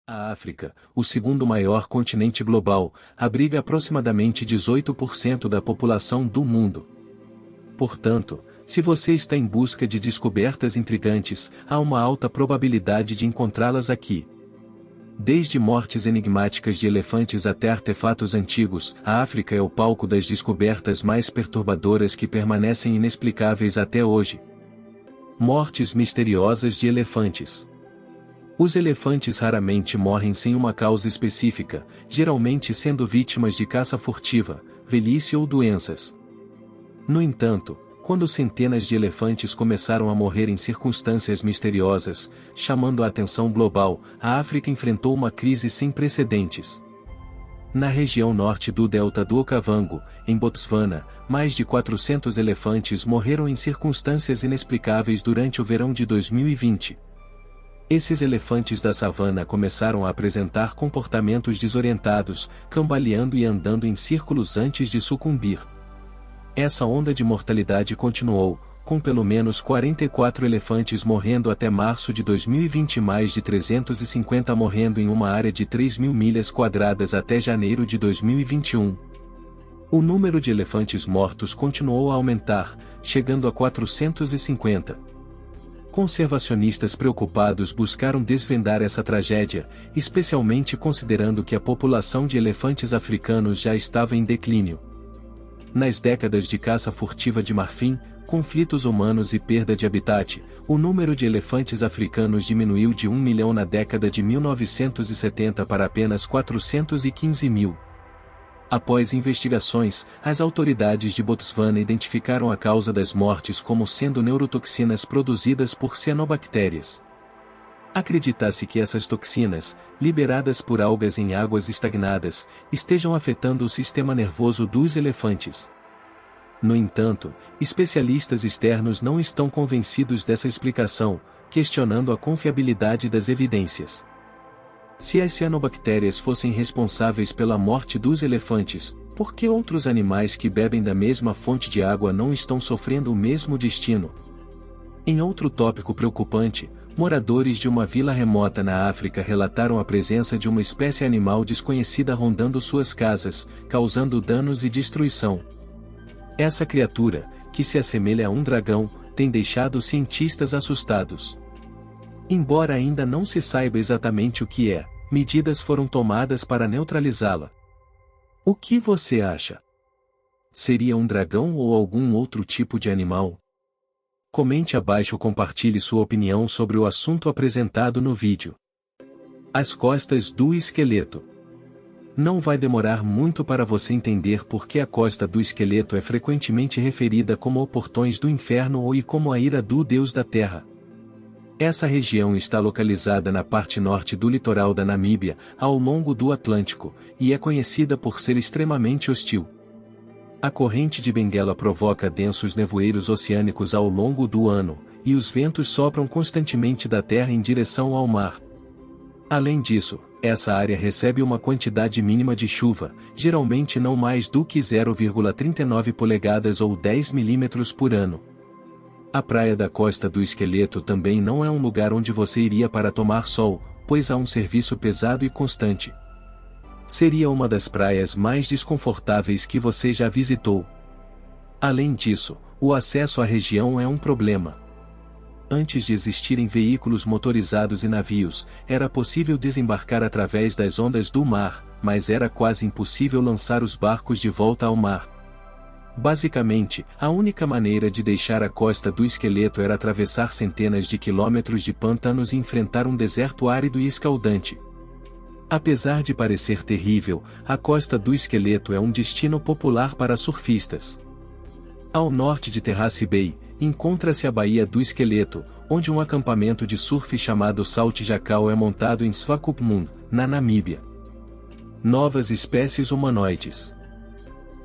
A África, o segundo maior continente global, abriga aproximadamente 18% da população do mundo. Portanto, se você está em busca de descobertas intrigantes, há uma alta probabilidade de encontrá-las aqui. Desde mortes enigmáticas de elefantes até artefatos antigos, a África é o palco das descobertas mais perturbadoras que permanecem inexplicáveis até hoje. Mortes misteriosas de elefantes. Os elefantes raramente morrem sem uma causa específica, geralmente sendo vítimas de caça furtiva, velhice ou doenças. No entanto, quando centenas de elefantes começaram a morrer em circunstâncias misteriosas, chamando a atenção global, a África enfrentou uma crise sem precedentes. Na região norte do delta do Okavango, em Botswana, mais de 400 elefantes morreram em circunstâncias inexplicáveis durante o verão de 2020. Esses elefantes da savana começaram a apresentar comportamentos desorientados, cambaleando e andando em círculos antes de sucumbir. Essa onda de mortalidade continuou, com pelo menos 44 elefantes morrendo até março de 2020 e mais de 350 morrendo em uma área de 3.000 milhas quadradas até janeiro de 2021. O número de elefantes mortos continuou a aumentar, chegando a 450. Conservacionistas preocupados buscaram desvendar essa tragédia, especialmente considerando que a população de elefantes africanos já estava em declínio. Nas décadas de caça furtiva de marfim, conflitos humanos e perda de habitat, o número de elefantes africanos diminuiu de 1 milhão na década de 1970 para apenas 415 mil. Após investigações, as autoridades de Botswana identificaram a causa das mortes como sendo neurotoxinas produzidas por cianobactérias. Acredita-se que essas toxinas, liberadas por algas em águas estagnadas, estejam afetando o sistema nervoso dos elefantes. No entanto, especialistas externos não estão convencidos dessa explicação, questionando a confiabilidade das evidências. Se as cianobactérias fossem responsáveis pela morte dos elefantes, por que outros animais que bebem da mesma fonte de água não estão sofrendo o mesmo destino? Em outro tópico preocupante, moradores de uma vila remota na África relataram a presença de uma espécie animal desconhecida rondando suas casas, causando danos e destruição. Essa criatura, que se assemelha a um dragão, tem deixado os cientistas assustados. Embora ainda não se saiba exatamente o que é, medidas foram tomadas para neutralizá-la. O que você acha? Seria um dragão ou algum outro tipo de animal? Comente abaixo ou compartilhe sua opinião sobre o assunto apresentado no vídeo. As costas do esqueleto. Não vai demorar muito para você entender por que a costa do esqueleto é frequentemente referida como o portões do inferno ou como a ira do deus da terra. Essa região está localizada na parte norte do litoral da Namíbia, ao longo do Atlântico, e é conhecida por ser extremamente hostil. A corrente de Benguela provoca densos nevoeiros oceânicos ao longo do ano, e os ventos sopram constantemente da terra em direção ao mar. Além disso, essa área recebe uma quantidade mínima de chuva, geralmente não mais do que 0,39 polegadas ou 10 milímetros por ano. A praia da Costa do Esqueleto também não é um lugar onde você iria para tomar sol, pois há um serviço pesado e constante. Seria uma das praias mais desconfortáveis que você já visitou. Além disso, o acesso à região é um problema. Antes de existirem veículos motorizados e navios, era possível desembarcar através das ondas do mar, mas era quase impossível lançar os barcos de volta ao mar. Basicamente, a única maneira de deixar a Costa do Esqueleto era atravessar centenas de quilômetros de pântanos e enfrentar um deserto árido e escaldante. Apesar de parecer terrível, a Costa do Esqueleto é um destino popular para surfistas. Ao norte de Terrace Bay, encontra-se a Baía do Esqueleto, onde um acampamento de surf chamado Salt Jackal é montado em Swakopmund, na Namíbia. Novas espécies humanoides.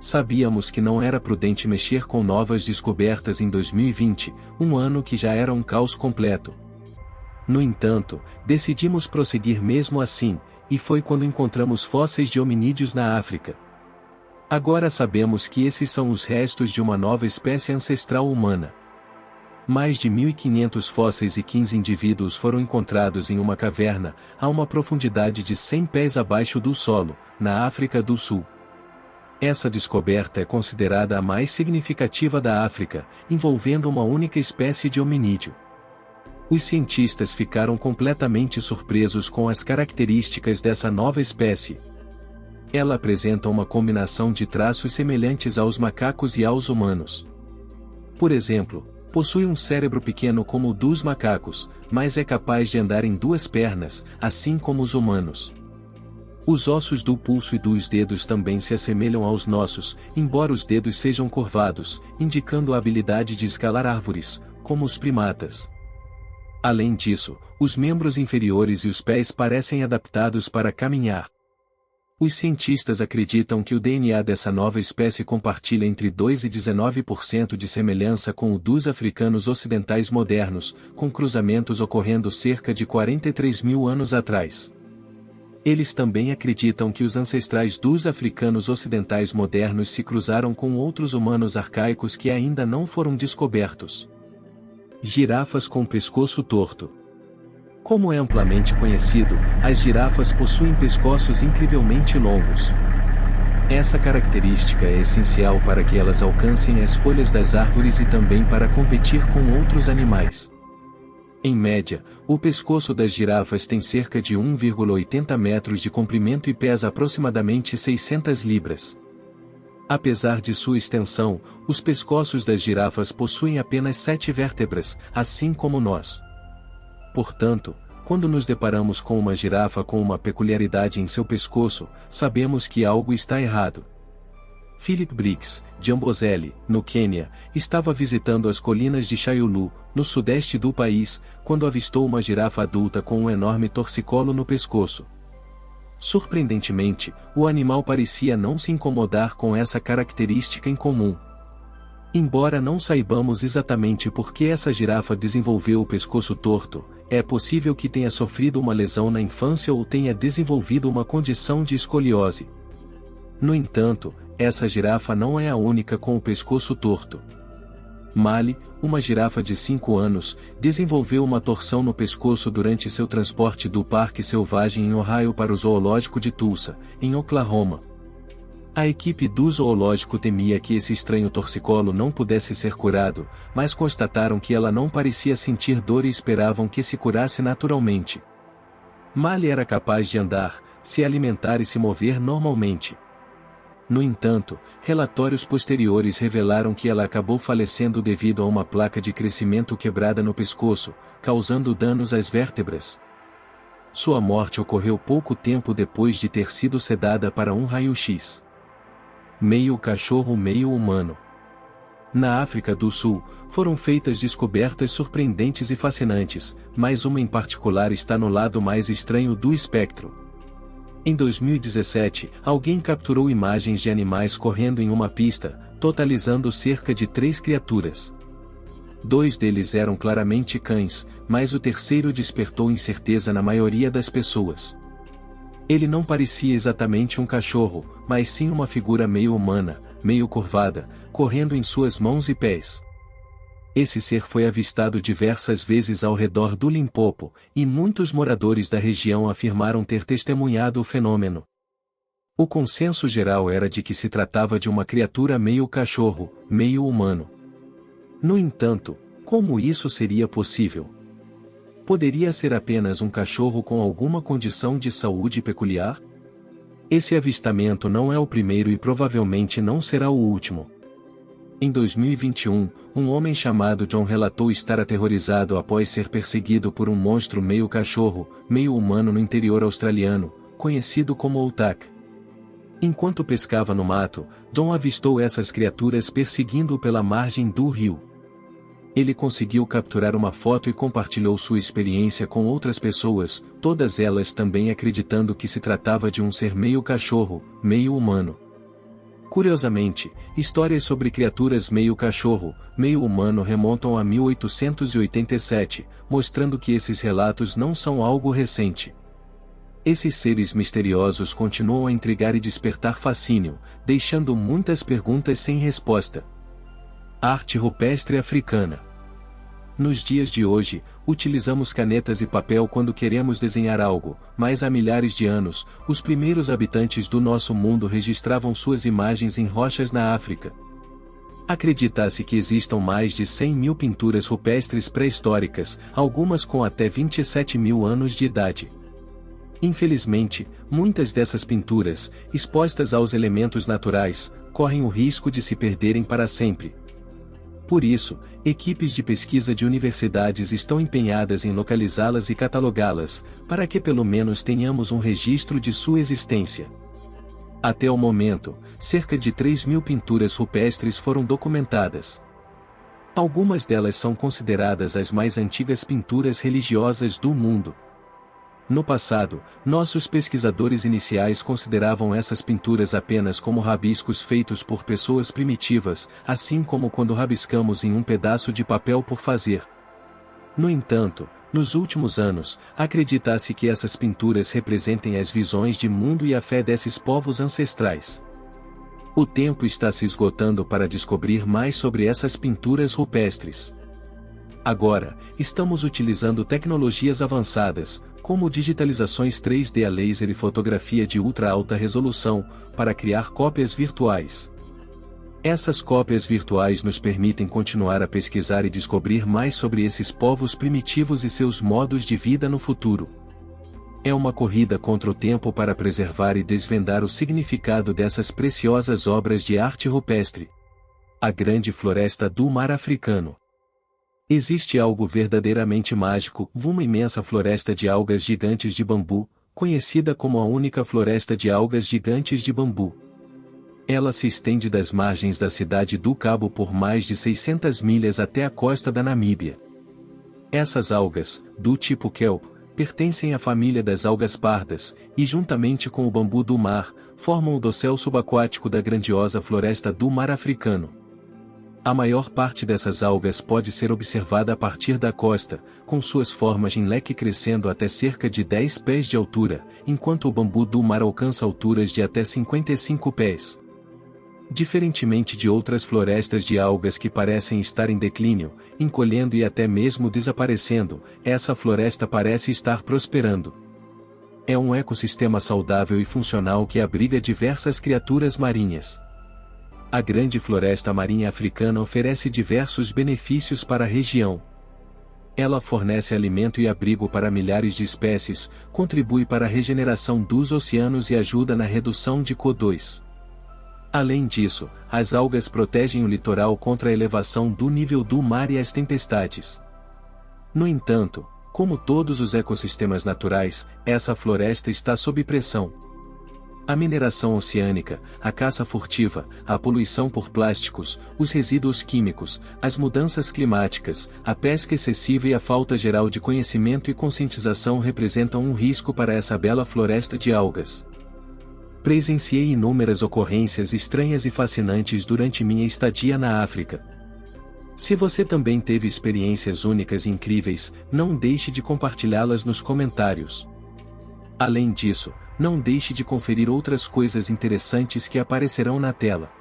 Sabíamos que não era prudente mexer com novas descobertas em 2020, um ano que já era um caos completo. No entanto, decidimos prosseguir mesmo assim, e foi quando encontramos fósseis de hominídeos na África. Agora sabemos que esses são os restos de uma nova espécie ancestral humana. Mais de 1.500 fósseis e 15 indivíduos foram encontrados em uma caverna, a uma profundidade de 100 pés abaixo do solo, na África do Sul. Essa descoberta é considerada a mais significativa da África, envolvendo uma única espécie de hominídeo. Os cientistas ficaram completamente surpresos com as características dessa nova espécie. Ela apresenta uma combinação de traços semelhantes aos macacos e aos humanos. Por exemplo, possui um cérebro pequeno como o dos macacos, mas é capaz de andar em duas pernas, assim como os humanos. Os ossos do pulso e dos dedos também se assemelham aos nossos, embora os dedos sejam curvados, indicando a habilidade de escalar árvores, como os primatas. Além disso, os membros inferiores e os pés parecem adaptados para caminhar. Os cientistas acreditam que o DNA dessa nova espécie compartilha entre 2 e 19% de semelhança com o dos africanos ocidentais modernos, com cruzamentos ocorrendo cerca de 43 mil anos atrás. Eles também acreditam que os ancestrais dos africanos ocidentais modernos se cruzaram com outros humanos arcaicos que ainda não foram descobertos. Girafas com pescoço torto. Como é amplamente conhecido, as girafas possuem pescoços incrivelmente longos. Essa característica é essencial para que elas alcancem as folhas das árvores e também para competir com outros animais. Em média, o pescoço das girafas tem cerca de 1,80 metros de comprimento e pesa aproximadamente 600 libras. Apesar de sua extensão, os pescoços das girafas possuem apenas 7 vértebras, assim como nós. Portanto, quando nos deparamos com uma girafa com uma peculiaridade em seu pescoço, sabemos que algo está errado. Philip Briggs, de Amboseli, no Quênia, estava visitando as colinas de Chayulu, no sudeste do país, quando avistou uma girafa adulta com um enorme torcicolo no pescoço. Surpreendentemente, o animal parecia não se incomodar com essa característica incomum. Embora não saibamos exatamente por que essa girafa desenvolveu o pescoço torto, é possível que tenha sofrido uma lesão na infância ou tenha desenvolvido uma condição de escoliose. No entanto, essa girafa não é a única com o pescoço torto. Mali, uma girafa de 5 anos, desenvolveu uma torção no pescoço durante seu transporte do Parque Selvagem em Ohio para o Zoológico de Tulsa, em Oklahoma. A equipe do zoológico temia que esse estranho torcicolo não pudesse ser curado, mas constataram que ela não parecia sentir dor e esperavam que se curasse naturalmente. Mali era capaz de andar, se alimentar e se mover normalmente. No entanto, relatórios posteriores revelaram que ela acabou falecendo devido a uma placa de crescimento quebrada no pescoço, causando danos às vértebras. Sua morte ocorreu pouco tempo depois de ter sido sedada para um raio-x. Meio cachorro, meio humano. Na África do Sul, foram feitas descobertas surpreendentes e fascinantes, mas uma em particular está no lado mais estranho do espectro. Em 2017, alguém capturou imagens de animais correndo em uma pista, totalizando cerca de 3 criaturas. 2 deles eram claramente cães, mas o terceiro despertou incerteza na maioria das pessoas. Ele não parecia exatamente um cachorro, mas sim uma figura meio humana, meio curvada, correndo em suas mãos e pés. Esse ser foi avistado diversas vezes ao redor do Limpopo, e muitos moradores da região afirmaram ter testemunhado o fenômeno. O consenso geral era de que se tratava de uma criatura meio cachorro, meio humano. No entanto, como isso seria possível? Poderia ser apenas um cachorro com alguma condição de saúde peculiar? Esse avistamento não é o primeiro e provavelmente não será o último. Em 2021, um homem chamado John relatou estar aterrorizado após ser perseguido por um monstro meio cachorro, meio humano no interior australiano, conhecido como Outak. Enquanto pescava no mato, John avistou essas criaturas perseguindo-o pela margem do rio. Ele conseguiu capturar uma foto e compartilhou sua experiência com outras pessoas, todas elas também acreditando que se tratava de um ser meio cachorro, meio humano. Curiosamente, histórias sobre criaturas meio cachorro, meio humano remontam a 1887, mostrando que esses relatos não são algo recente. Esses seres misteriosos continuam a intrigar e despertar fascínio, deixando muitas perguntas sem resposta. Arte rupestre africana. Nos dias de hoje, utilizamos canetas e papel quando queremos desenhar algo, mas há milhares de anos, os primeiros habitantes do nosso mundo registravam suas imagens em rochas na África. Acredita-se que existam mais de 100.000 pinturas rupestres pré-históricas, algumas com até 27.000 anos de idade. Infelizmente, muitas dessas pinturas, expostas aos elementos naturais, correm o risco de se perderem para sempre. Por isso, equipes de pesquisa de universidades estão empenhadas em localizá-las e catalogá-las, para que pelo menos tenhamos um registro de sua existência. Até o momento, cerca de 3.000 pinturas rupestres foram documentadas. Algumas delas são consideradas as mais antigas pinturas religiosas do mundo. No passado, nossos pesquisadores iniciais consideravam essas pinturas apenas como rabiscos feitos por pessoas primitivas, assim como quando rabiscamos em um pedaço de papel por fazer. No entanto, nos últimos anos, acredita-se que essas pinturas representem as visões de mundo e a fé desses povos ancestrais. O tempo está se esgotando para descobrir mais sobre essas pinturas rupestres. Agora, estamos utilizando tecnologias avançadas, como digitalizações 3D a laser e fotografia de ultra alta resolução, para criar cópias virtuais. Essas cópias virtuais nos permitem continuar a pesquisar e descobrir mais sobre esses povos primitivos e seus modos de vida no futuro. É uma corrida contra o tempo para preservar e desvendar o significado dessas preciosas obras de arte rupestre. A Grande Floresta do Mar Africano. Existe algo verdadeiramente mágico, uma imensa floresta de algas gigantes de bambu, conhecida como a única floresta de algas gigantes de bambu. Ela se estende das margens da cidade do Cabo por mais de 600 milhas até a costa da Namíbia. Essas algas, do tipo kelp, pertencem à família das algas pardas, e juntamente com o bambu do mar, formam o dossel subaquático da grandiosa floresta do mar africano. A maior parte dessas algas pode ser observada a partir da costa, com suas formas em leque crescendo até cerca de 10 pés de altura, enquanto o bambu do mar alcança alturas de até 55 pés. Diferentemente de outras florestas de algas que parecem estar em declínio, encolhendo e até mesmo desaparecendo, essa floresta parece estar prosperando. É um ecossistema saudável e funcional que abriga diversas criaturas marinhas. A Grande Floresta Marinha Africana oferece diversos benefícios para a região. Ela fornece alimento e abrigo para milhares de espécies, contribui para a regeneração dos oceanos e ajuda na redução de CO2. Além disso, as algas protegem o litoral contra a elevação do nível do mar e as tempestades. No entanto, como todos os ecossistemas naturais, essa floresta está sob pressão. A mineração oceânica, a caça furtiva, a poluição por plásticos, os resíduos químicos, as mudanças climáticas, a pesca excessiva e a falta geral de conhecimento e conscientização representam um risco para essa bela floresta de algas. Presenciei inúmeras ocorrências estranhas e fascinantes durante minha estadia na África. Se você também teve experiências únicas e incríveis, não deixe de compartilhá-las nos comentários. Além disso, não deixe de conferir outras coisas interessantes que aparecerão na tela.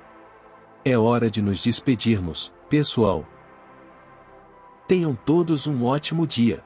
É hora de nos despedirmos, pessoal. Tenham todos um ótimo dia.